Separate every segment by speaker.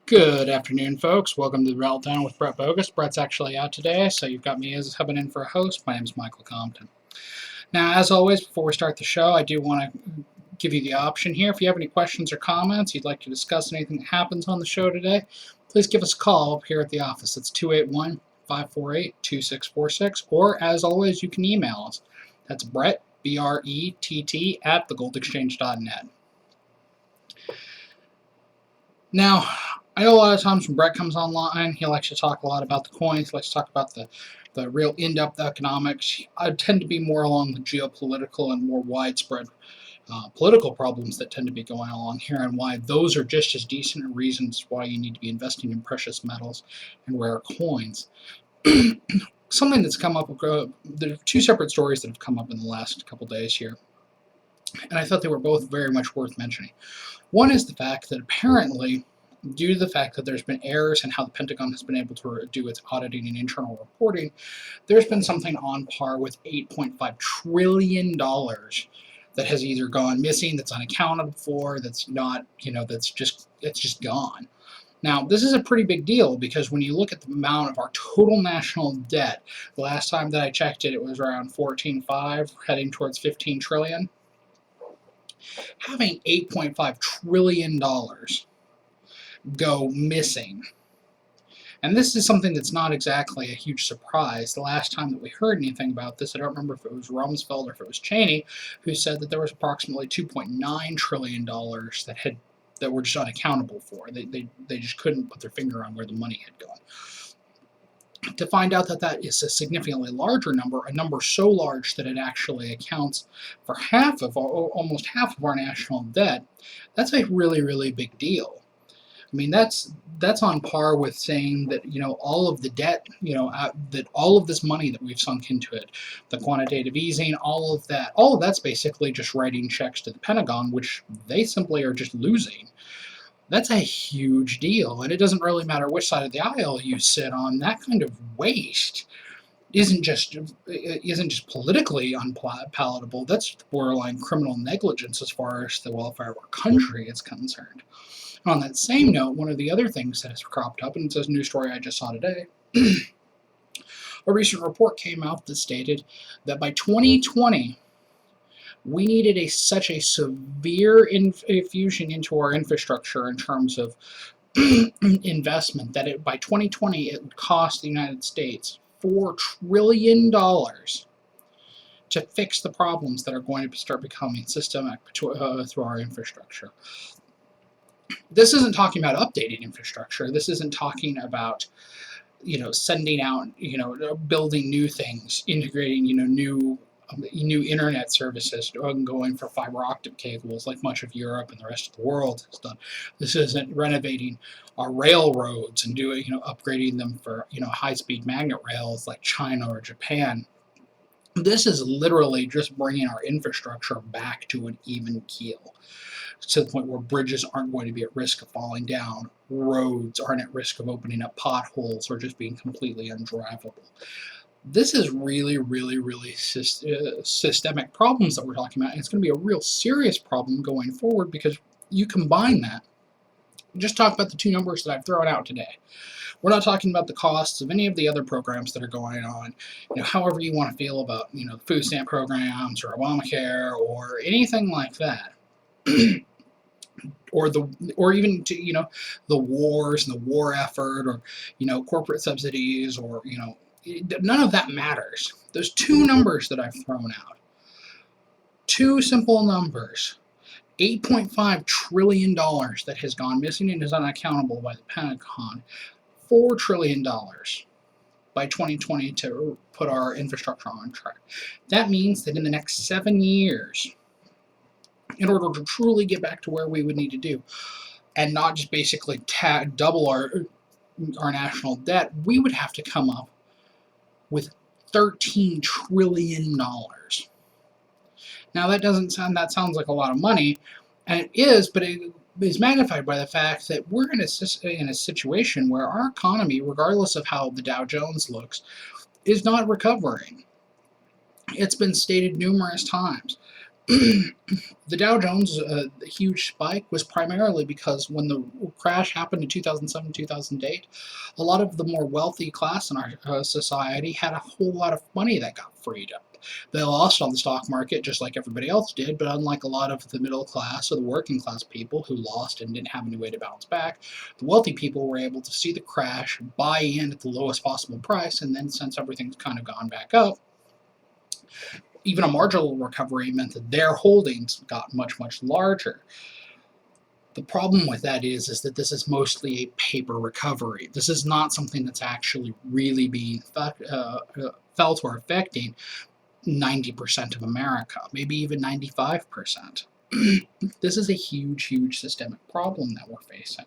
Speaker 1: Good afternoon, folks. Welcome to the Meltdown with Brett Bogus. Brett's actually out today, so you've got me as coming in for a host. My name is Michael Compton. Now, as always, before we start the show, I do want to give you the option here. If you have any questions or comments, you'd like to discuss anything that happens on the show today, please give us a call up here at the office. It's 281-548-2646, or as always, you can email us. That's Brett, B-R-E-T-T, at thegoldexchange.net. Now, I know a lot of times when Brett comes online, he likes to talk a lot about the coins, he likes to talk about the real in-depth economics. I tend to be more along the geopolitical and more widespread political problems that tend to be going along here, and why those are just as decent reasons why you need to be investing in precious metals and rare coins. Something that's come up, there are two separate stories that have come up in the last couple days here, and I thought they were both very much worth mentioning. One is the fact that apparently, due to the fact that there's been errors in how the Pentagon has been able to do its auditing and internal reporting, there's been something on par with $8.5 trillion that has either gone missing, that's unaccounted for, that's not, it's just gone. Now, this is a pretty big deal because when you look at the amount of our total national debt, the last time that I checked it, it was around 14.5, heading towards 15 trillion. Having $8.5 trillion go missing. And this is something that's not exactly a huge surprise. The last time that we heard anything about this, I don't remember if it was Rumsfeld or if it was Cheney, who said that there was approximately $2.9 trillion that were just unaccountable for. They just couldn't put their finger on where the money had gone. To find out that that is a significantly larger number, a number so large that it actually accounts for almost half of our national debt, that's a really, really big deal. I mean, that's on par with saying that, all of the debt, that all of this money that we've sunk into it, the quantitative easing, all of that's basically just writing checks to the Pentagon, which they simply are just losing. That's a huge deal, and it doesn't really matter which side of the aisle you sit on. That kind of waste isn't just politically unpalatable. That's borderline criminal negligence as far as the welfare of our country is concerned. And on that same note, one of the other things that has cropped up, and it's a news story I just saw today, a recent report came out that stated that by 2020, we needed such a severe infusion into our infrastructure in terms of investment that by 2020 it would cost the United States $4 trillion to fix the problems that are going to start becoming systemic through our infrastructure. This isn't talking about updating infrastructure. This isn't talking about sending out, building new things, integrating, new internet services, going for fiber optic cables like much of Europe and the rest of the world has done. This isn't renovating our railroads and upgrading them for high-speed magnet rails like China or Japan. This is literally just bringing our infrastructure back to an even keel, to the point where bridges aren't going to be at risk of falling down, roads aren't at risk of opening up potholes or just being completely undrivable. This is really, really, really systemic problems that we're talking about, and it's going to be a real serious problem going forward because you combine that. Just talk about the two numbers that I've thrown out today. We're not talking about the costs of any of the other programs that are going on. However you want to feel about the food stamp programs or Obamacare or anything like that, or even to the wars and the war effort, or corporate subsidies, or none of that matters. Those two numbers that I've thrown out, two simple numbers, $8.5 trillion that has gone missing and is unaccountable by the Pentagon, $4 trillion by 2020 to put our infrastructure on track. That means that in the next 7 years, in order to truly get back to where we would need to do, and not just basically double our national debt, we would have to come up with $13 trillion. Now that sounds like a lot of money, and it is, but it is magnified by the fact that we're in a situation where our economy, regardless of how the Dow Jones looks, is not recovering. It's been stated numerous times. The Dow Jones huge spike was primarily because when the crash happened in 2007, 2008, a lot of the more wealthy class in our society had a whole lot of money that got freed up. They lost on the stock market just like everybody else did, but unlike a lot of the middle class or the working class people who lost and didn't have any way to bounce back, the wealthy people were able to see the crash, buy in at the lowest possible price, and then since everything's kind of gone back up, even a marginal recovery meant that their holdings got much, much larger. The problem with that is that this is mostly a paper recovery. This is not something that's actually really being felt or affecting 90% of America, maybe even 95%. This is a huge, huge systemic problem that we're facing.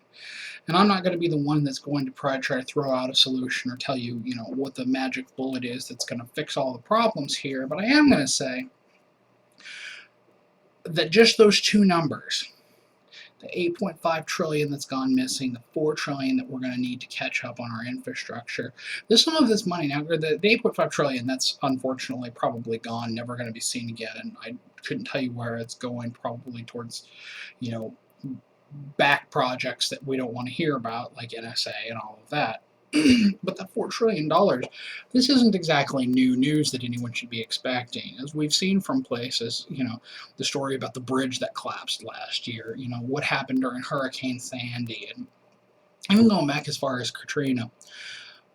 Speaker 1: And I'm not going to be the one that's going to try to throw out a solution or tell you, what the magic bullet is that's going to fix all the problems here, but I am going to say that just those two numbers, the 8.5 trillion that's gone missing, the 4 trillion that we're going to need to catch up on our infrastructure. There's some of this money now. The 8.5 trillion that's unfortunately probably gone, never going to be seen again, and I couldn't tell you where it's going. Probably towards, back projects that we don't want to hear about, like NSA and all of that. But that $4 trillion, this isn't exactly new news that anyone should be expecting. As we've seen from places, the story about the bridge that collapsed last year, what happened during Hurricane Sandy, and even going back as far as Katrina,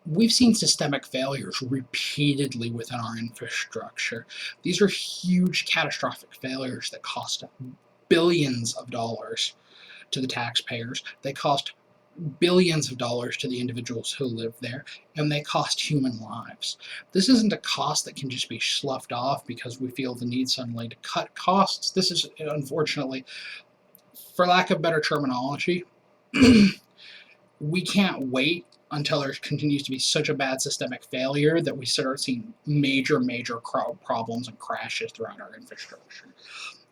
Speaker 1: we've seen systemic failures repeatedly within our infrastructure. These are huge catastrophic failures that cost billions of dollars to the taxpayers. They cost billions of dollars to the individuals who live there, and they cost human lives. This isn't a cost that can just be sloughed off because we feel the need suddenly to cut costs. This is, unfortunately, for lack of better terminology, we can't wait until there continues to be such a bad systemic failure that we start seeing major, major problems and crashes throughout our infrastructure.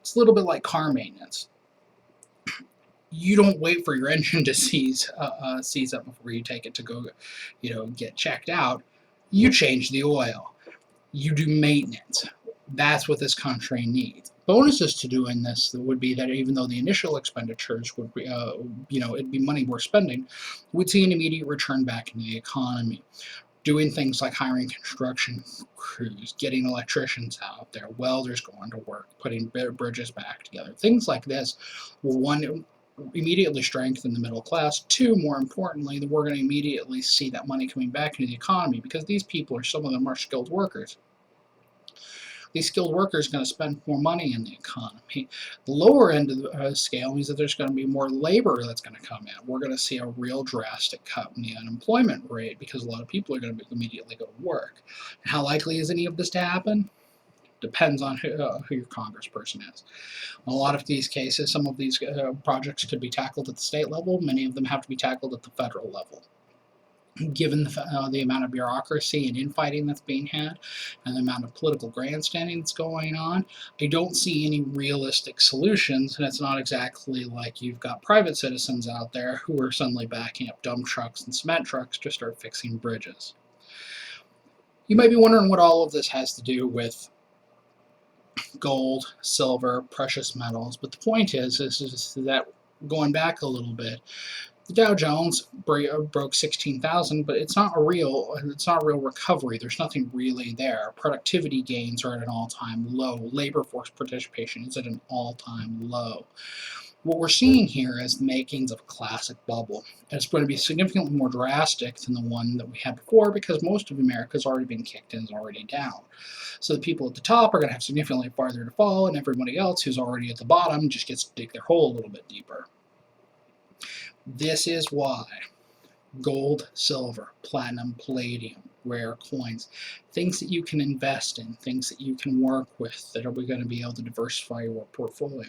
Speaker 1: It's a little bit like car maintenance. You don't wait for your engine to seize up before you take it to go, get checked out. You change the oil. You do maintenance. That's what this country needs. Bonuses to doing this would be that even though the initial expenditures would be, it'd be money we're spending, we'd see an immediate return back into the economy. Doing things like hiring construction crews, getting electricians out there, welders going to work, putting bridges back together. Things like this will, one, immediately strengthen the middle class. Two, more importantly, that we're going to immediately see that money coming back into the economy because these people some of them are skilled workers. These skilled workers are going to spend more money in the economy. The lower end of the scale means that there's going to be more labor that's going to come in. We're going to see a real drastic cut in the unemployment rate because a lot of people are going to immediately go to work. And how likely is any of this to happen? Depends on who your congressperson is. In a lot of these cases, some of these projects could be tackled at the state level. Many of them have to be tackled at the federal level. Given the amount of bureaucracy and infighting that's being had and the amount of political grandstanding that's going on, I don't see any realistic solutions, and it's not exactly like you've got private citizens out there who are suddenly backing up dump trucks and cement trucks to start fixing bridges. You might be wondering what all of this has to do with gold, silver, precious metals, but the point is that going back a little bit, the Dow Jones broke 16,000, but it's not a real recovery. There's nothing really there. Productivity gains are at an all-time low. Labor force participation is at an all-time low. What we're seeing here is the makings of a classic bubble. And it's going to be significantly more drastic than the one that we had before because most of America's already been kicked and is already down. So the people at the top are going to have significantly farther to fall, and everybody else who's already at the bottom just gets to dig their hole a little bit deeper. This is why gold, silver, platinum, palladium, rare coins, things that you can invest in, things that you can work with that are going to be able to diversify your portfolio.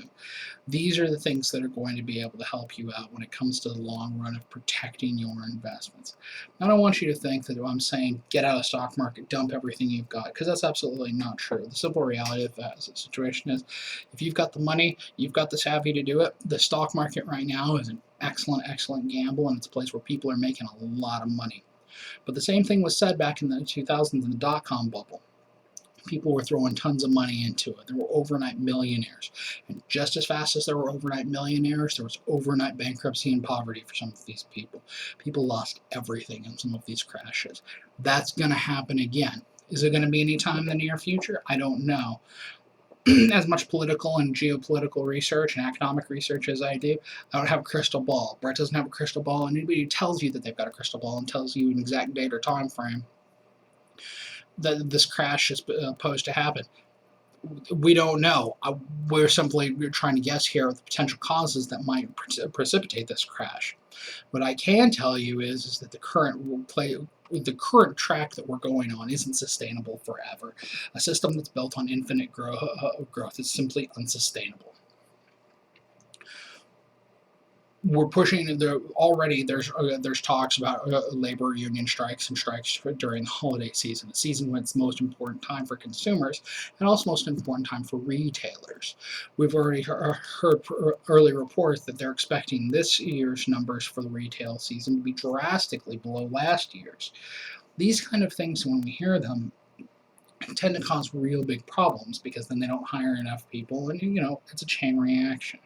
Speaker 1: These are the things that are going to be able to help you out when it comes to the long run of protecting your investments. I don't want you to think that I'm saying get out of the stock market, dump everything you've got, because that's absolutely not true. The simple reality of that situation is if you've got the money, you've got the savvy to do it, the stock market right now is an excellent, excellent gamble, and it's a place where people are making a lot of money. But the same thing was said back in the 2000s in the dot-com bubble. People were throwing tons of money into it. There were overnight millionaires. And just as fast as there were overnight millionaires, there was overnight bankruptcy and poverty for some of these people. People lost everything in some of these crashes. That's going to happen again. Is it going to be any time in the near future? I don't know. As much political and geopolitical research and economic research as I do, I don't have a crystal ball. Brett doesn't have a crystal ball, and anybody who tells you that they've got a crystal ball and tells you an exact date or time frame that this crash is posed to happen, we don't know. We're simply trying to guess here of the potential causes that might precipitate this crash. What I can tell you is that the current track that we're going on isn't sustainable forever. A system that's built on infinite growth is simply unsustainable. We're pushing already. There's talks about labor union strikes and strikes during the holiday season, a season when it's the most important time for consumers and also most important time for retailers. We've already heard early reports that they're expecting this year's numbers for the retail season to be drastically below last year's. These kind of things, when we hear them, tend to cause real big problems because then they don't hire enough people, and it's a chain reaction.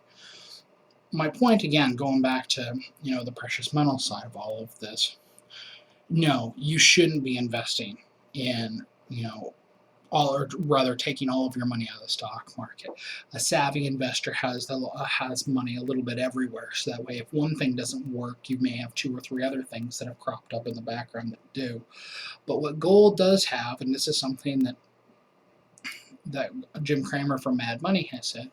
Speaker 1: My point again, going back to the precious metal side of all of this, no, you shouldn't be investing in or rather taking all of your money out of the stock market. A savvy investor has money a little bit everywhere, so that way if one thing doesn't work, you may have 2 or 3 other things that have cropped up in the background that do. But what gold does have, and this is something that Jim Cramer from Mad Money has said,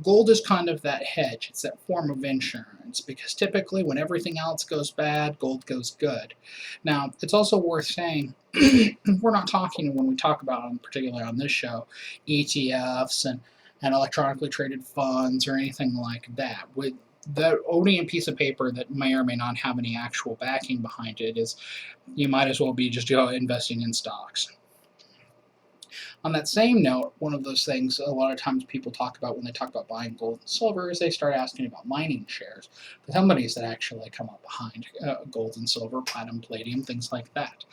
Speaker 1: gold is kind of that hedge. It's that form of insurance, because typically when everything else goes bad, gold goes good. Now, it's also worth saying, we're not talking, when we talk about, particularly on this show, ETFs and electronically traded funds or anything like that. With owning a piece of paper that may or may not have any actual backing behind it, you might as well be just investing in stocks. On that same note, one of those things a lot of times people talk about when they talk about buying gold and silver is they start asking about mining shares, the companies that actually come up behind gold and silver, platinum, palladium, things like that.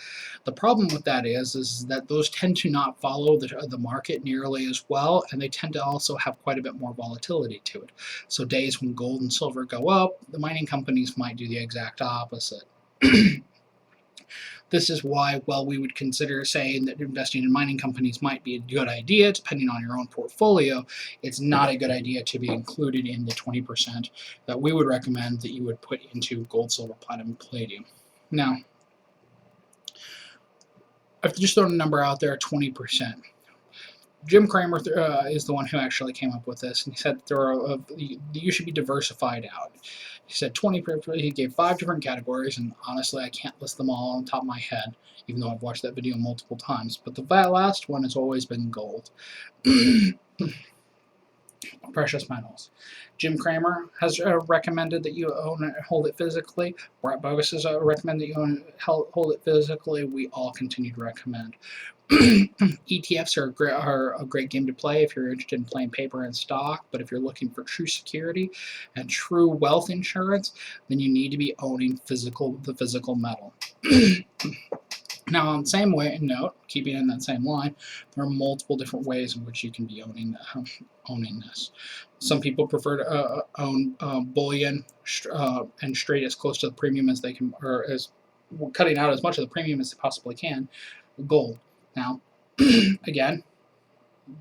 Speaker 1: The problem with that is that those tend to not follow the market nearly as well, and they tend to also have quite a bit more volatility to it. So days when gold and silver go up, the mining companies might do the exact opposite. This is why, while we would consider saying that investing in mining companies might be a good idea, depending on your own portfolio, it's not a good idea to be included in the 20% that we would recommend that you would put into gold, silver, platinum, palladium. Now, I've just thrown a number out there, 20%. Jim Cramer is the one who actually came up with this, and he said you should be diversified out. He said 20. He gave 5 different categories, and honestly, I can't list them all on top of my head, even though I've watched that video multiple times. But the last one has always been gold. Precious metals. Jim Cramer has recommended that you own and hold it physically. Brett Bogus has recommended that you hold it physically. We all continue to recommend. ETFs are a great game to play if you're interested in playing paper and stock, but if you're looking for true security and true wealth insurance, then you need to be owning the physical metal. Now, on the same note, keeping in that same line, there are multiple different ways in which you can be owning this. Some people prefer to own bullion and straight as close to the premium as they can, or as cutting out as much of the premium as they possibly can. Gold. Now, again,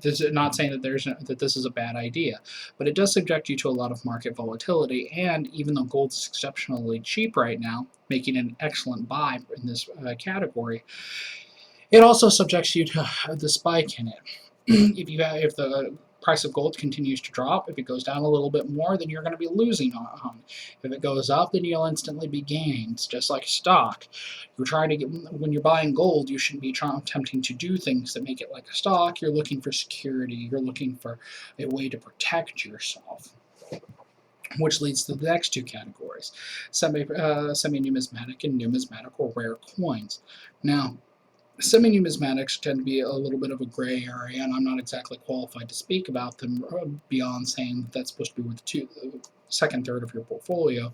Speaker 1: this is not saying that this is a bad idea, but it does subject you to a lot of market volatility, and even though gold is exceptionally cheap right now, making it an excellent buy in this category, it also subjects you to the spike in it. If the price of gold continues to drop, if it goes down a little bit more, then you're going to be losing on. If it goes up, then you'll instantly be gaining. It's just like stock. When you're buying gold, you shouldn't be attempting to do things that make it like a stock. You're looking for security. You're looking for a way to protect yourself, which leads to the next 2 categories, semi-numismatic and numismatic, or rare coins. Now, semi-numismatics tend to be a little bit of a gray area, and I'm not exactly qualified to speak about them beyond saying that's supposed to be where the second third of your portfolio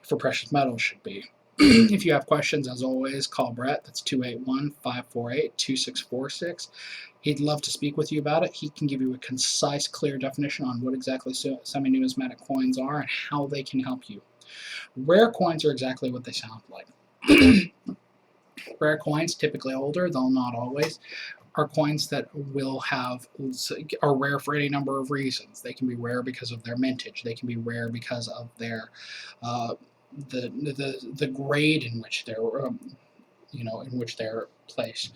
Speaker 1: for precious metals should be. If you have questions, as always, call Brett. That's 281-548-2646. He'd love to speak with you about it. He can give you a concise, clear definition on what exactly semi-numismatic coins are and how they can help you. Rare coins are exactly what they sound like. Rare coins, typically older, though not always, are coins that are rare for any number of reasons. They can be rare because of their mintage. They can be rare because of their the grade in which they're in which they're placed.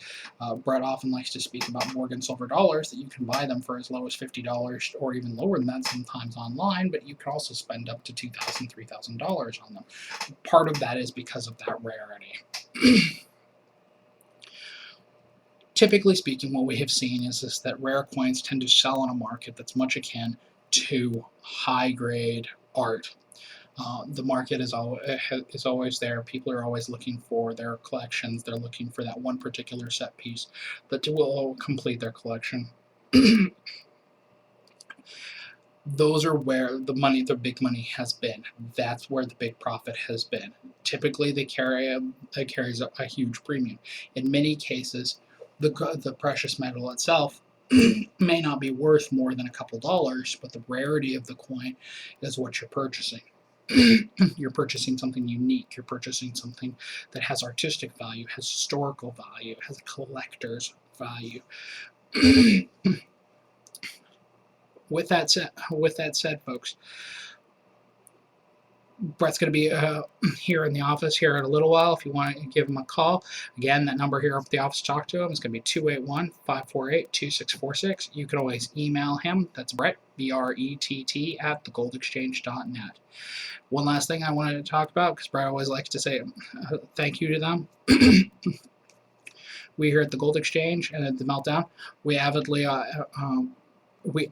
Speaker 1: Brett often likes to speak about Morgan silver dollars, that you can buy them for as low as $50 or even lower than that sometimes online, but you can also spend up to $2,000, $3,000 on them. Part of that is because of that rarity. Typically speaking, what we have seen is that rare coins tend to sell on a market that's much akin to high-grade art. The market is always there. People are always looking for their collections. They're looking for that one particular set piece that will complete their collection. Those are where the big money has been. That's where the big profit has been. Typically, it carries a huge premium. In many cases, the precious metal itself may not be worth more than a couple dollars, but the rarity of the coin is what you're purchasing. You're purchasing something unique. You're purchasing something that has artistic value, has historical value, has a collector's value. With that said, folks, Brett's going to be here in the office here in a little while. If you want to give him a call, again, that number here up at the office to talk to him is going to be 281-548-2646. You can always email him. That's Brett, BRETT, at thegoldexchange.net. One last thing I wanted to talk about, because Brett always likes to say thank you to them. We here at the Gold Exchange and at the Meltdown, we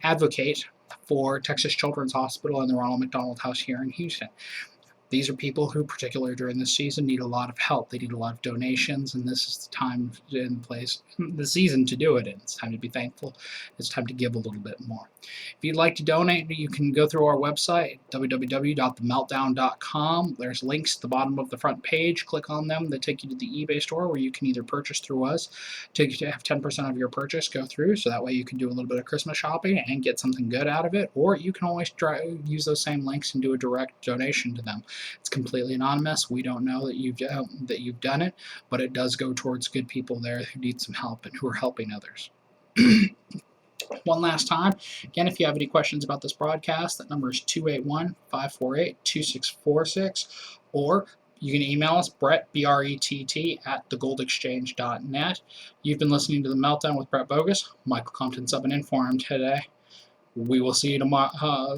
Speaker 1: advocate for Texas Children's Hospital and the Ronald McDonald House here in Houston. These are people who, particularly during this season, need a lot of help. They need a lot of donations, and this is the time and place, the season to do it. And it's time to be thankful. It's time to give a little bit more. If you'd like to donate, you can go through our website, www.themeltdown.com. There's links at the bottom of the front page. Click on them. They take you to the eBay store where you can either purchase through us to have 10% of your purchase go through, so that way you can do a little bit of Christmas shopping and get something good out of it, or you can always use those same links and do a direct donation to them. It's completely anonymous. We don't know that you've done it, but it does go towards good people there who need some help and who are helping others. One last time, again, if you have any questions about this broadcast, that number is 281-548-2646, or you can email us, Brett, BRETT, at thegoldexchange.net. You've been listening to The Meltdown with Brett Bogus. Michael Compton subbing in for him today. We will see you tomorrow.